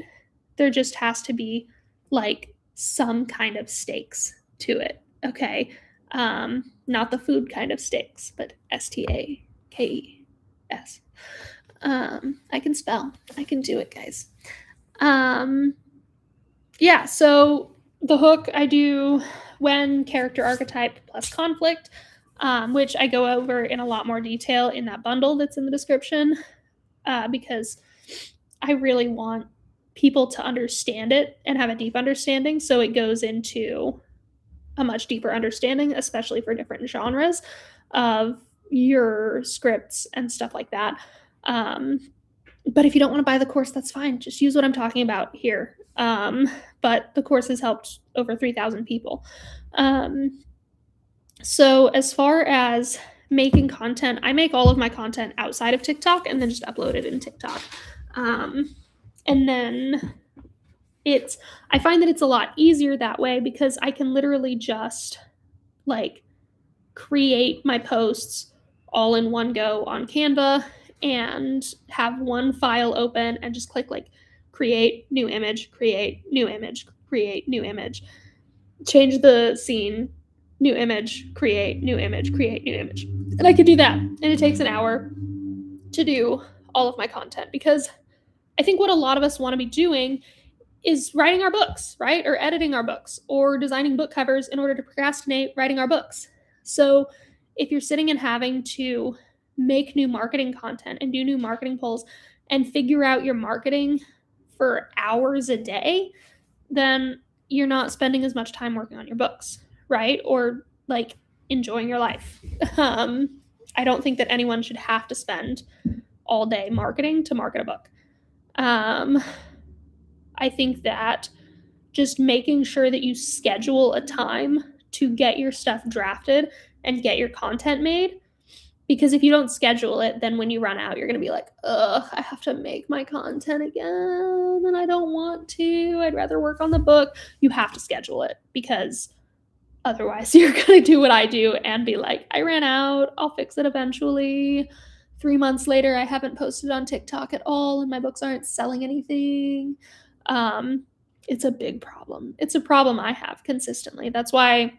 There just has to be like some kind of stakes to it. Okay. Not the food kind of stakes, but STAKES. I can spell. I can do it, guys. Yeah, so the hook I do when character archetype plus conflict, which I go over in a lot more detail in that bundle that's in the description, because I really want people to understand it and have a deep understanding. So it goes into a much deeper understanding, especially for different genres of your scripts and stuff like that. But if you don't want to buy the course, that's fine. Just use what I'm talking about here. But the course has helped over 3,000 people. So as far as making content, I make all of my content outside of TikTok and then just upload it in TikTok. And then I find that it's a lot easier that way because I can literally just like create my posts all in one go on Canva and have one file open and just click like create new image, create new image, create new image, change the scene, new image, create new image, create new image. And I could do that. And it takes an hour to do all of my content because I think what a lot of us want to be doing is writing our books, right? Or editing our books or designing book covers in order to procrastinate writing our books. So if you're sitting and having to make new marketing content and do new marketing polls and figure out your marketing for hours a day, then you're not spending as much time working on your books, right? Or like enjoying your life. I don't think that anyone should have to spend all day marketing to market a book. I think that just making sure that you schedule a time to get your stuff drafted and get your content made. Because if you don't schedule it, then when you run out, you're going to be like, ugh, I have to make my content again. And I don't want to. I'd rather work on the book. You have to schedule it because otherwise you're going to do what I do and be like, I ran out. I'll fix it eventually. 3 months later, I haven't posted on TikTok at all and my books aren't selling anything. It's a big problem. It's a problem I have consistently. That's why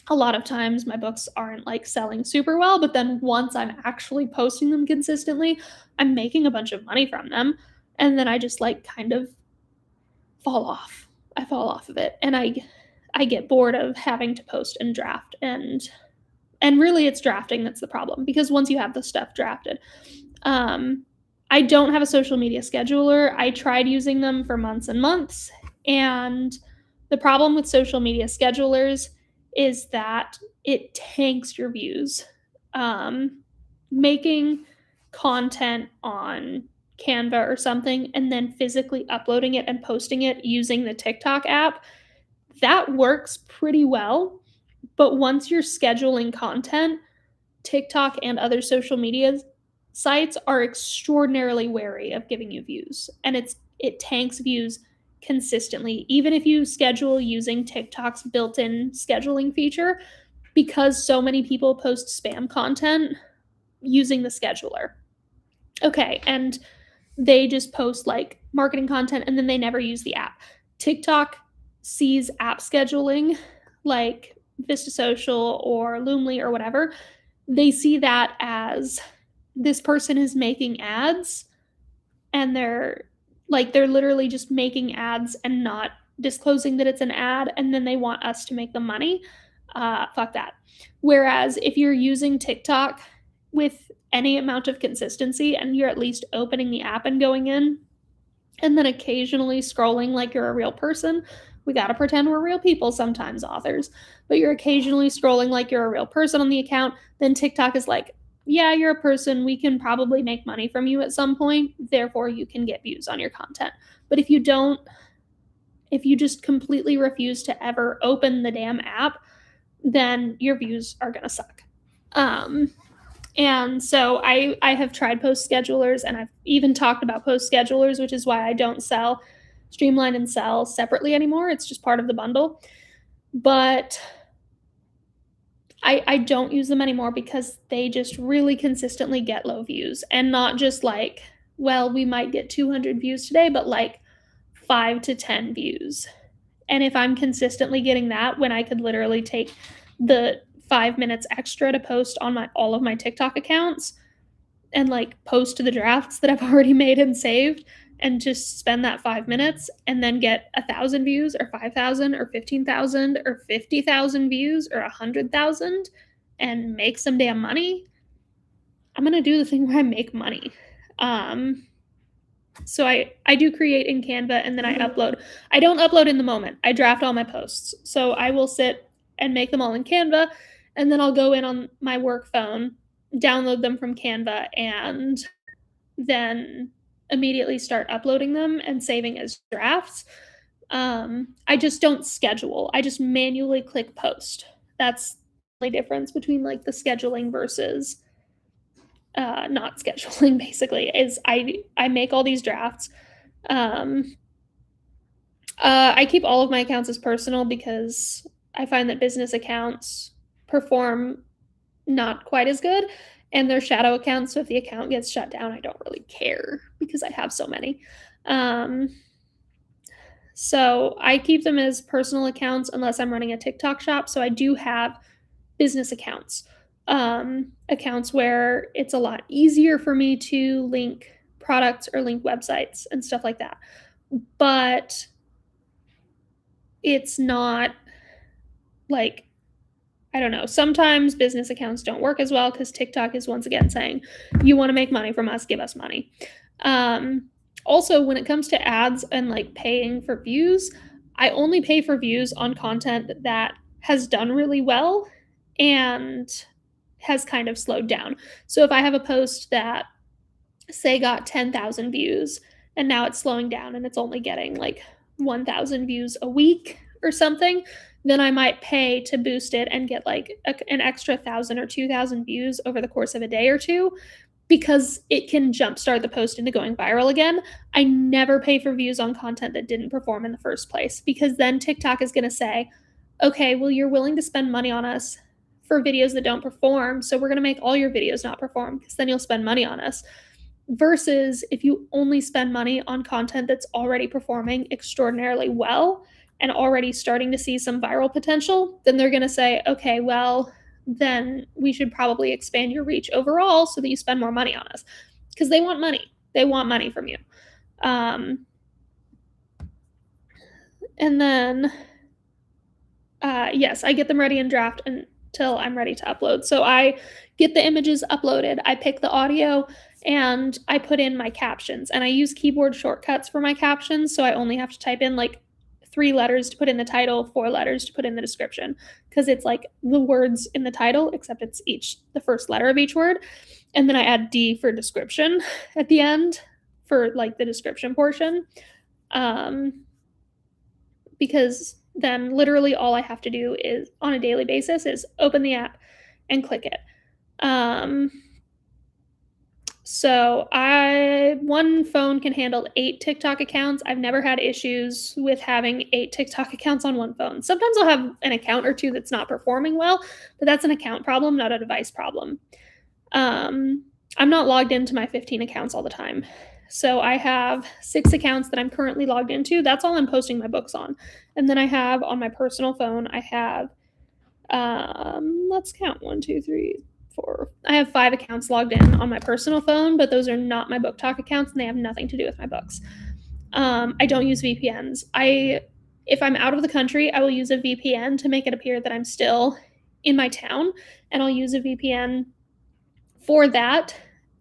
a lot of times my books aren't like selling super well, but then once I'm actually posting them consistently, I'm making a bunch of money from them. And then I just like kind of fall off. I fall off of it. And I get bored of having to post and draft and really it's drafting that's the problem because once you have the stuff drafted, I don't have a social media scheduler. I tried using them for months and months. And the problem with social media schedulers is that it tanks your views. Making content on Canva or something and then physically uploading it and posting it using the TikTok app, that works pretty well. But once you're scheduling content, TikTok and other social media sites are extraordinarily wary of giving you views. And it tanks views consistently, even if you schedule using TikTok's built-in scheduling feature, because so many people post spam content using the scheduler. Okay, and they just post like marketing content and then they never use the app. TikTok sees app scheduling like Vista Social or Loomly or whatever. They see that as this person is making ads and they're literally just making ads and not disclosing that it's an ad and then they want us to make the money. Fuck that. Whereas if you're using TikTok with any amount of consistency and you're at least opening the app and going in and then occasionally scrolling like you're a real person, we got to pretend we're real people sometimes, authors, but you're occasionally scrolling like you're a real person on the account, then TikTok is like, yeah, you're a person. We can probably make money from you at some point. Therefore, you can get views on your content. But if you don't, if you just completely refuse to ever open the damn app, then your views are going to suck. And so I have tried post schedulers and I've even talked about post schedulers, which is why I don't sell Streamline and Sell separately anymore. It's just part of the bundle. But I don't use them anymore because they just really consistently get low views and not just like, well, we might get 200 views today, but like 5 to 10 views. And if I'm consistently getting that when I could literally take the 5 minutes extra to post on all of my TikTok accounts and like post to the drafts that I've already made and saved and just spend that 5 minutes and then get 1,000 views or 5,000 or 15,000 or 50,000 views or 100,000 and make some damn money, I'm going to do the thing where I make money. So I do create in Canva and then I upload. I don't upload in the moment. I draft all my posts. So I will sit and make them all in Canva and then I'll go in on my work phone, download them from Canva, and then immediately start uploading them and saving as drafts. I just don't schedule. I just manually click post. That's the only difference between like the scheduling versus not scheduling, basically, is I make all these drafts. I keep all of my accounts as personal because I find that business accounts perform not quite as good and they're shadow accounts. So if the account gets shut down, I don't really care because I have so many. So I keep them as personal accounts unless I'm running a TikTok shop. So I do have business accounts. accounts where it's a lot easier for me to link products or link websites and stuff like that. But it's not like, I don't know, sometimes business accounts don't work as well because TikTok is once again saying, you want to make money from us, give us money. Also, when it comes to ads and like paying for views, I only pay for views on content that has done really well and has kind of slowed down. So if I have a post that, say, got 10,000 views and now it's slowing down and it's only getting like 1,000 views a week or something, then I might pay to boost it and get like an extra 1,000 or 2,000 views over the course of a day or two, because it can jumpstart the post into going viral again. I never pay for views on content that didn't perform in the first place, because then TikTok is going to say, okay, well, you're willing to spend money on us for videos that don't perform, so we're going to make all your videos not perform, because then you'll spend money on us. Versus if you only spend money on content that's already performing extraordinarily well and already starting to see some viral potential, then they're going to say, okay, well, then we should probably expand your reach overall so that you spend more money on us, because they want money. They want money from you. And then, yes, I get them ready in draft until I'm ready to upload. So I get the images uploaded, I pick the audio, and I put in my captions. And I use keyboard shortcuts for my captions, so I only have to type in like 3 letters to put in the title, 4 letters to put in the description, because it's like the words in the title, except it's the first letter of each word. And then I add D for description at the end for like the description portion. Because then literally all I have to do is on a daily basis is open the app and click it. So one phone can handle 8 TikTok accounts. I've never had issues with having 8 TikTok accounts on one phone. Sometimes I'll have an account or two that's not performing well, but that's an account problem, not a device problem. I'm not logged into my 15 accounts all the time. So I have 6 accounts that I'm currently logged into. That's all I'm posting my books on. And then I have on my personal phone, I have, let's count, 1, 2, 3, 4. I have 5 accounts logged in on my personal phone, but those are not my BookTok accounts and they have nothing to do with my books. I don't use VPNs. If I'm out of the country, I will use a VPN to make it appear that I'm still in my town, and I'll use a VPN for that.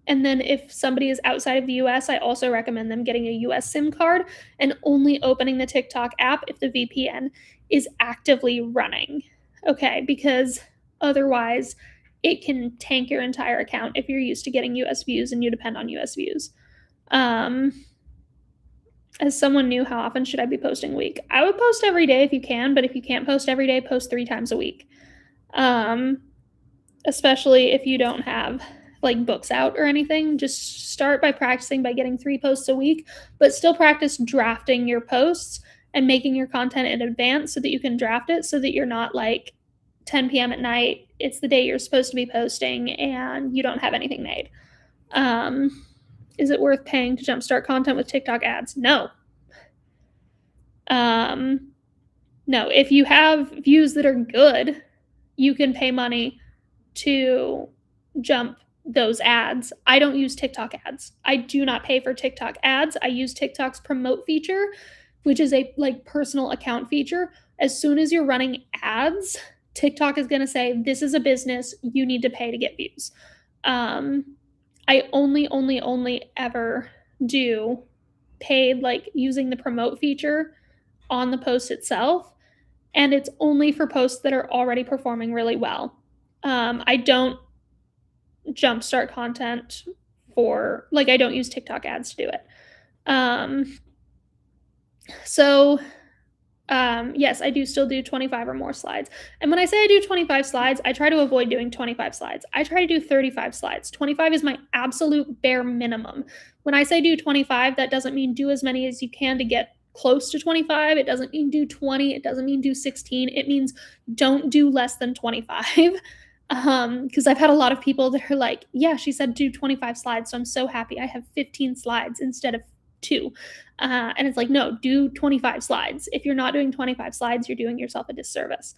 And then if somebody is outside of the US, I also recommend them getting a US SIM card and only opening the TikTok app if the VPN is actively running. Okay, because otherwise it can tank your entire account if you're used to getting US views and you depend on US views. As someone new, how often should I be posting a week? I would post every day if you can, but if you can't post every day, post 3 times a week. Especially if you don't have like books out or anything, just start by practicing by getting 3 posts a week, but still practice drafting your posts and making your content in advance so that you can draft it, so that you're not like 10 p.m. at night, it's the day you're supposed to be posting and you don't have anything made. Is it worth paying to jumpstart content with TikTok ads? No. No, if you have views that are good, you can pay money to jump those ads. I don't use TikTok ads. I do not pay for TikTok ads. I use TikTok's promote feature, which is a like personal account feature. As soon as you're running ads, TikTok is going to say, this is a business, you need to pay to get views. I only ever do paid, like using the promote feature on the post itself. And it's only for posts that are already performing really well. I don't jumpstart content for, like, I don't use TikTok ads to do it. Yes, I do still do 25 or more slides. And when I say I do 25 slides, I try to avoid doing 25 slides. I try to do 35 slides. 25 is my absolute bare minimum. When I say do 25, that doesn't mean do as many as you can to get close to 25. It doesn't mean do 20. It doesn't mean do 16. It means don't do less than 25. Because I've had a lot of people that are like, yeah, she said do 25 slides, so I'm so happy I have 15 slides instead of 2. And it's like, no, do 25 slides. If you're not doing 25 slides, you're doing yourself a disservice.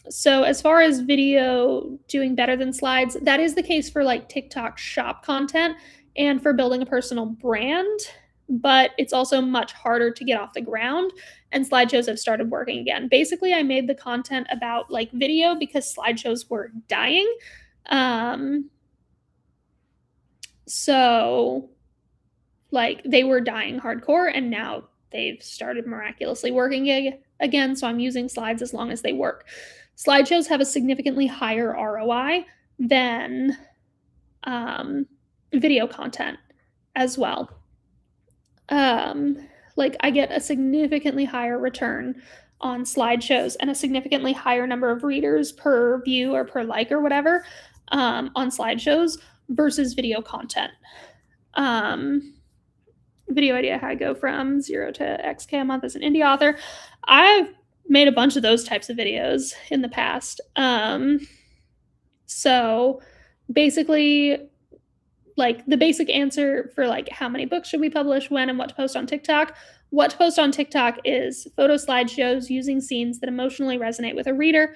So as far as video doing better than slides, that is the case for like TikTok shop content and for building a personal brand, but it's also much harder to get off the ground, and slideshows have started working again. Basically, I made the content about like video because slideshows were dying. So like they were dying hardcore, and now they've started miraculously working again, so I'm using slides as long as they work. Slideshows have a significantly higher ROI than video content as well. Like I get a significantly higher return on slideshows and a significantly higher number of readers per view or per like or whatever on slideshows versus video content. Video idea, how I go from 0 to XK a month as an indie author. I've made a bunch of those types of videos in the past. So basically, like the basic answer for like how many books should we publish, when, and what to post on TikTok. What to post on TikTok is photo slideshows using scenes that emotionally resonate with a reader,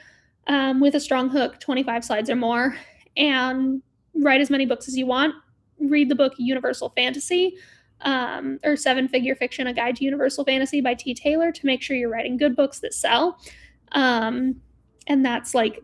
with a strong hook, 25 slides or more, and write as many books as you want. Read the book Universal Fantasy, or Seven Figure Fiction, A Guide to Universal Fantasy by T. Taylor, to make sure you're writing good books that sell. And that's like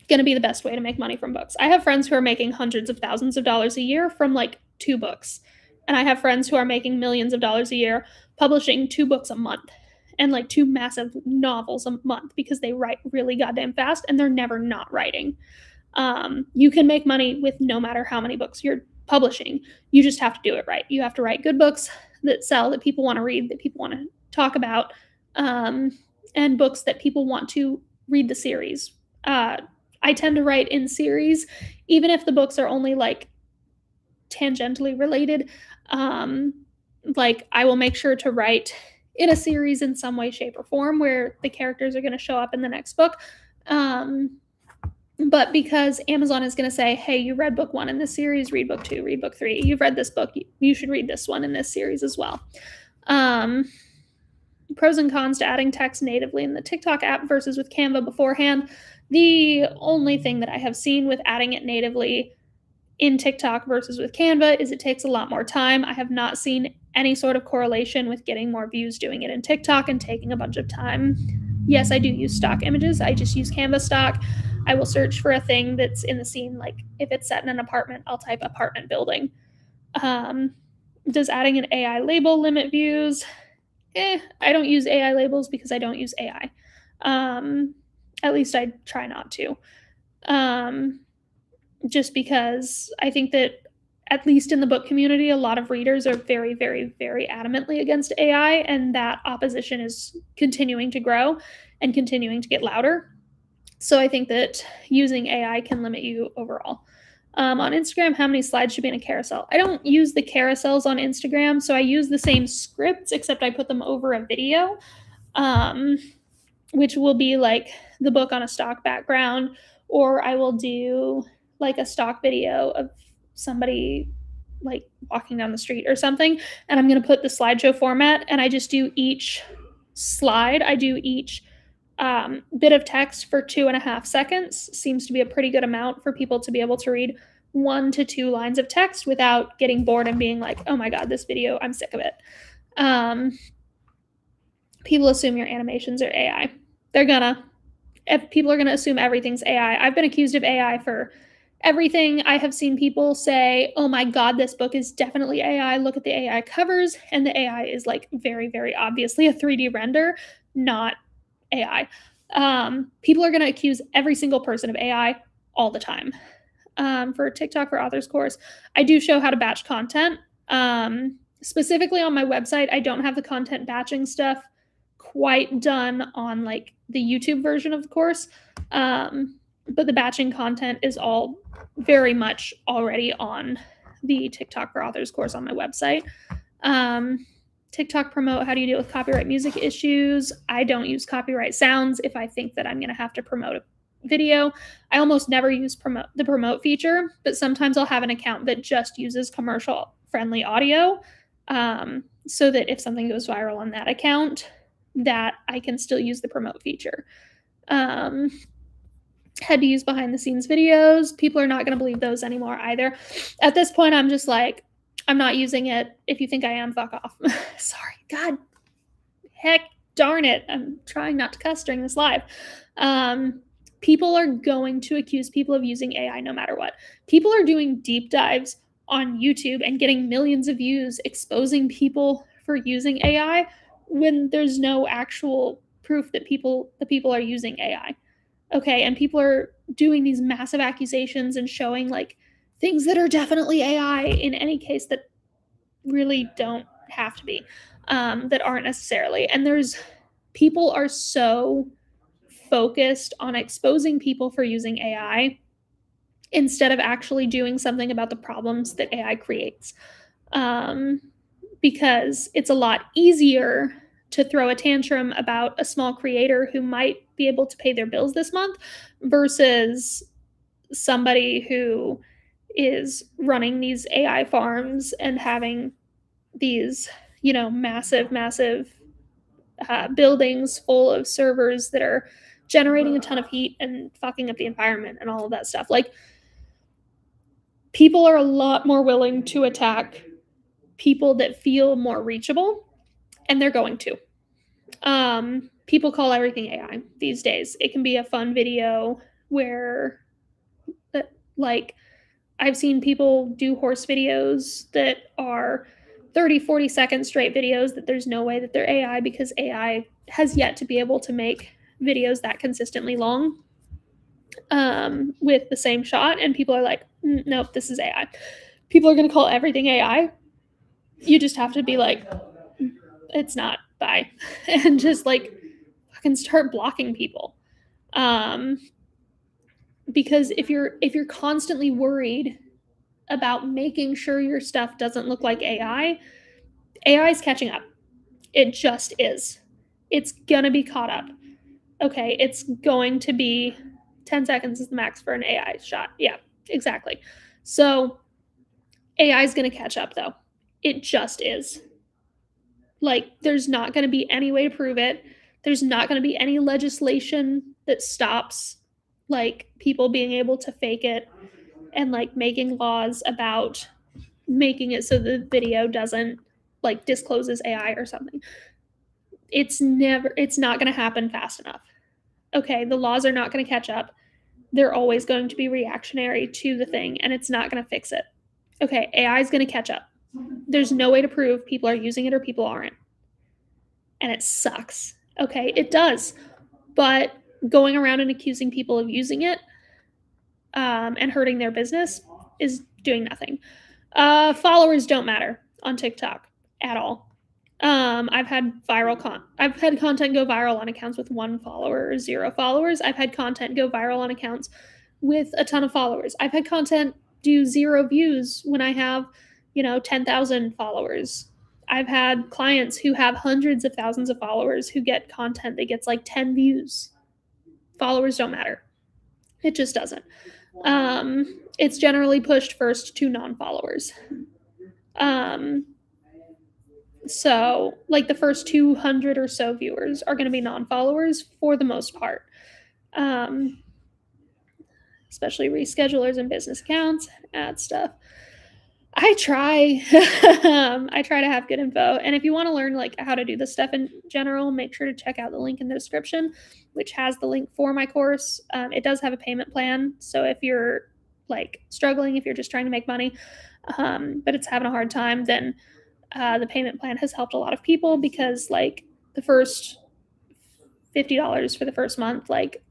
going to be the best way to make money from books. I have friends who are making hundreds of thousands of dollars a year from like 2 books. And I have friends who are making millions of dollars a year publishing 2 books a month and like 2 massive novels a month because they write really goddamn fast and they're never not writing. You can make money with no matter how many books you're publishing. You just have to do it right. You have to write good books that sell, that people want to read, that people want to talk about, and books that people want to read the series. I tend to write in series, even if the books are only like tangentially related. Like I will make sure to write in a series in some way, shape, or form where the characters are going to show up in the next book. But because Amazon is going to say, hey, you read book 1 in this series, read book 2, read book 3. You've read this book, you should read this one in this series as well. Pros and cons to adding text natively in the TikTok app versus with Canva beforehand. The only thing that I have seen with adding it natively in TikTok versus with Canva is it takes a lot more time. I have not seen any sort of correlation with getting more views doing it in TikTok and taking a bunch of time. Yes, I do use stock images. I just use Canva stock. I will search for a thing that's in the scene. Like if it's set in an apartment, I'll type apartment building. Does adding an AI label limit views? I don't use AI labels because I don't use AI. At least I try not to. Just because I think that at least in the book community, a lot of readers are very, very, very adamantly against AI, and that opposition is continuing to grow and continuing to get louder. So I think that using AI can limit you overall. On Instagram, how many slides should be in a carousel? I don't use the carousels on Instagram, so I use the same scripts, except I put them over a video, which will be like the book on a stock background, or I will do like a stock video of somebody like walking down the street or something, and I'm going to put the slideshow format, and I just do each slide. I do each bit of text for 2.5 seconds. Seems to be a pretty good amount for people to be able to read 1 to 2 lines of text without getting bored and being like, oh my God, this video, I'm sick of it. People assume your animations are AI. They're gonna. If people are gonna assume everything's AI. I've been accused of AI for everything. I have seen people say, oh my God, this book is definitely AI. Look at the AI covers. And the AI is like very, very obviously a 3D render, not AI. People are going to accuse every single person of AI all the time. For TikTok for Authors course, I do show how to batch content. Specifically on my website, I don't have the content batching stuff quite done on like the YouTube version of the course. But the batching content is all very much already on the TikTok for Authors course on my website. TikTok promote, how do you deal with copyright music issues? I don't use copyright sounds if I think that I'm going to have to promote a video. I almost never use the promote feature, but sometimes I'll have an account that just uses commercial friendly audio, so that if something goes viral on that account, that I can still use the promote feature. Had to use behind the scenes videos. People are not going to believe those anymore either. At this point, I'm just like, I'm not using it. If you think I am, fuck off. Sorry. God, heck darn it. I'm trying not to cuss during this live. People are going to accuse people of using AI no matter what. People are doing deep dives on YouTube and getting millions of views exposing people for using AI when there's no actual proof that the people are using AI. Okay, and people are doing these massive accusations and showing like things that are definitely AI in any case that really don't have to be, that aren't necessarily. And people are so focused on exposing people for using AI instead of actually doing something about the problems that AI creates. Because it's a lot easier to throw a tantrum about a small creator who might be able to pay their bills this month versus somebody who is running these AI farms and having these, massive, massive buildings full of servers that are generating a ton of heat and fucking up the environment and all of that stuff. Like, people are a lot more willing to attack people that feel more reachable, and they're going to. People call everything AI these days. It can be a fun video where, like, I've seen people do horse videos that are 30, 40-second straight videos that there's no way that they're AI because AI has yet to be able to make videos that consistently long with the same shot. And people are like, nope, this is AI. People are going to call everything AI. You just have to be like, it's not, bye. And just like fucking start blocking people. Because if you're constantly worried about making sure your stuff doesn't look like AI is catching up. It just is. It's gonna be caught up. Okay, it's going to be 10 seconds is the max for an AI shot. Yeah, exactly. So AI is gonna catch up though. It just is. Like, there's not gonna be any way to prove it. There's not gonna be any legislation that stops like people being able to fake it and like making laws about making it so the video doesn't like discloses AI or something. It's not going to happen fast enough. Okay, the laws are not going to catch up. They're always going to be reactionary to the thing, and it's not going to fix it. Okay, AI is going to catch up. There's no way to prove people are using it or people aren't. And it sucks. Okay, it does. But going around and accusing people of using it and hurting their business is doing nothing. Followers don't matter on TikTok at all. I've had content go viral on accounts with 1 follower or 0 followers. I've had content go viral on accounts with a ton of followers. I've had content do 0 views when I have, 10,000 followers. I've had clients who have hundreds of thousands of followers who get content that gets like 10 views. Followers don't matter. It just doesn't. It's generally pushed first to non-followers. So like the first 200 or so viewers are going to be non-followers for the most part. Especially reschedulers and business accounts, ad stuff. I try to have good info. And if you want to learn like how to do this stuff in general, make sure to check out the link in the description, which has the link for my course. It does have a payment plan. So if you're like struggling, if you're just trying to make money, but it's having a hard time, then the payment plan has helped a lot of people because like the first $50 for the first month, like,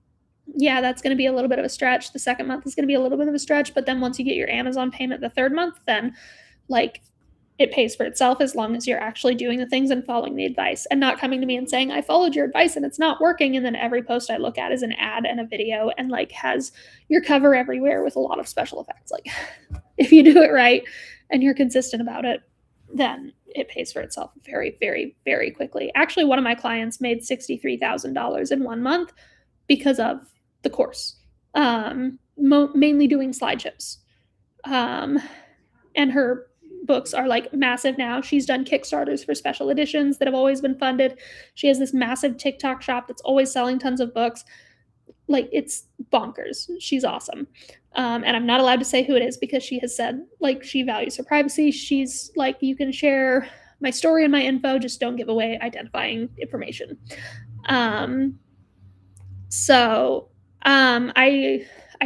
yeah, that's going to be a little bit of a stretch. The second month is going to be a little bit of a stretch, but then once you get your Amazon payment the third month, then like it pays for itself as long as you're actually doing the things and following the advice and not coming to me and saying, I followed your advice and it's not working. And then every post I look at is an ad and a video and like has your cover everywhere with a lot of special effects. Like if you do it right and you're consistent about it, then it pays for itself very, very, very quickly. Actually, one of my clients made $63,000 in 1 month because of the course, mainly doing slideshows. And her books are like massive now. She's done Kickstarters for special editions that have always been funded. She has this massive TikTok shop that's always selling tons of books. like, it's bonkers. She's awesome. And I'm not allowed to say who it is because she has said, like, she values her privacy. She's like, you can share my story and my info, just don't give away identifying information. I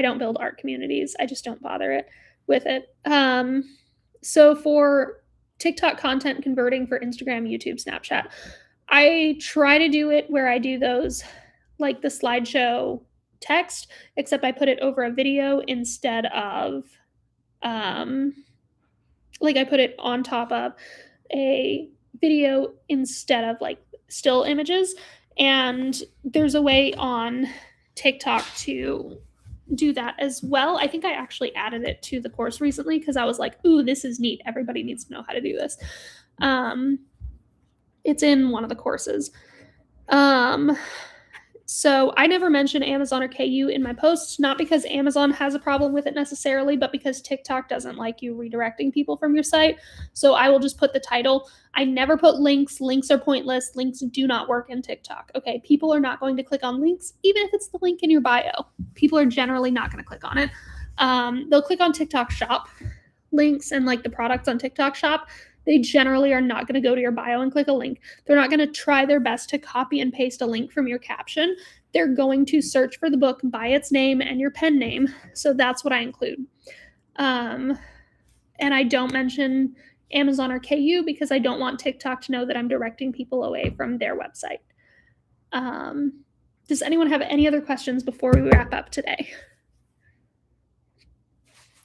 don't build art communities. I just don't bother with it. So for TikTok content converting for Instagram, YouTube, Snapchat, I try to do it where I do those, like the slideshow text, except I put it over a video instead of, like I put it on top of a video instead of like still images. And there's a way on TikTok to do that as well. I think I actually added it to the course recently because I was like, ooh, this is neat. Everybody needs to know how to do this. It's in one of the courses. So I never mention Amazon or KU in my posts, not because Amazon has a problem with it necessarily, but because TikTok doesn't like you redirecting people from your site. So I will just put the title. I never put links. Links are pointless. Links do not work in TikTok. Okay, people are not going to click on links, even if it's the link in your bio. People are generally not going to click on it. They'll click on TikTok Shop links and like the products on TikTok Shop. They generally are not going to go to your bio and click a link. They're not going to try their best to copy and paste a link from your caption. They're going to search for the book by its name and your pen name. So that's what I include. And I don't mention Amazon or KU because I don't want TikTok to know that I'm directing people away from their website. Does anyone have any other questions before we wrap up today?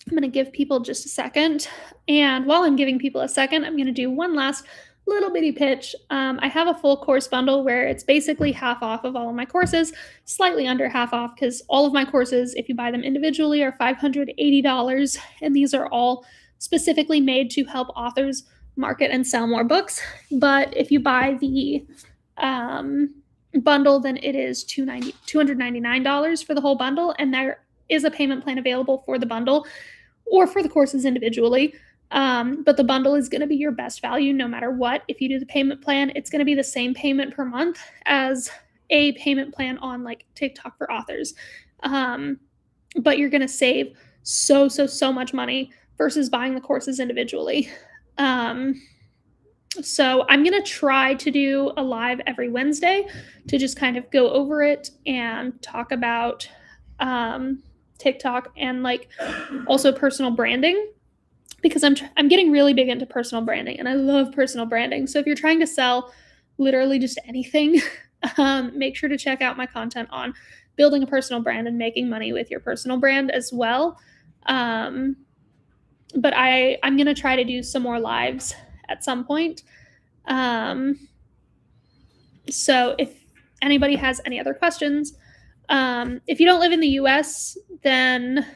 I'm going to give people just a second. And while I'm giving people a second, I'm going to do one last little bitty pitch. I have a full course bundle where it's basically half off of all of my courses, slightly under half off because all of my courses, if you buy them individually, are $580. And these are all specifically made to help authors market and sell more books. But if you buy the bundle, then it is $299 for the whole bundle. And there is a payment plan available for the bundle or for the courses individually. But the bundle is going to be your best value no matter what. If you do the payment plan, it's going to be the same payment per month as a payment plan on like TikTok for authors. But you're going to save so much money versus buying the courses individually. So I'm going to try to do a live every Wednesday to just kind of go over it and talk about TikTok and like also personal branding, because I'm getting really big into personal branding and I love personal branding. So if you're trying to sell literally just anything, make sure to check out my content on building a personal brand and making money with your personal brand as well. But I'm going to try to do some more lives at some point. So if anybody has any other questions, if you don't live in the US, then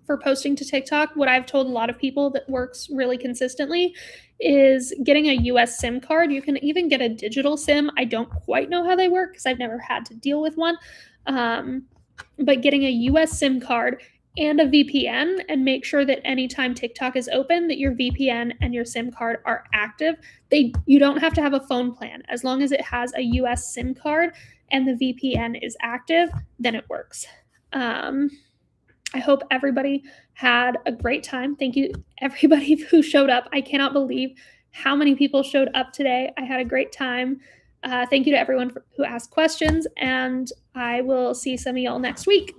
for posting to TikTok, what I've told a lot of people that works really consistently is getting a US SIM card. You can even get a digital SIM. I don't quite know how they work because I've never had to deal with one. But getting a US SIM card and a VPN, and make sure that anytime TikTok is open, that your VPN and your SIM card are active. You don't have to have a phone plan. As long as it has a US SIM card and the VPN is active, then it works. I hope everybody had a great time. Thank you, everybody who showed up. I cannot believe how many people showed up today. I had a great time. Thank you to everyone who asked questions, and I will see some of y'all next week.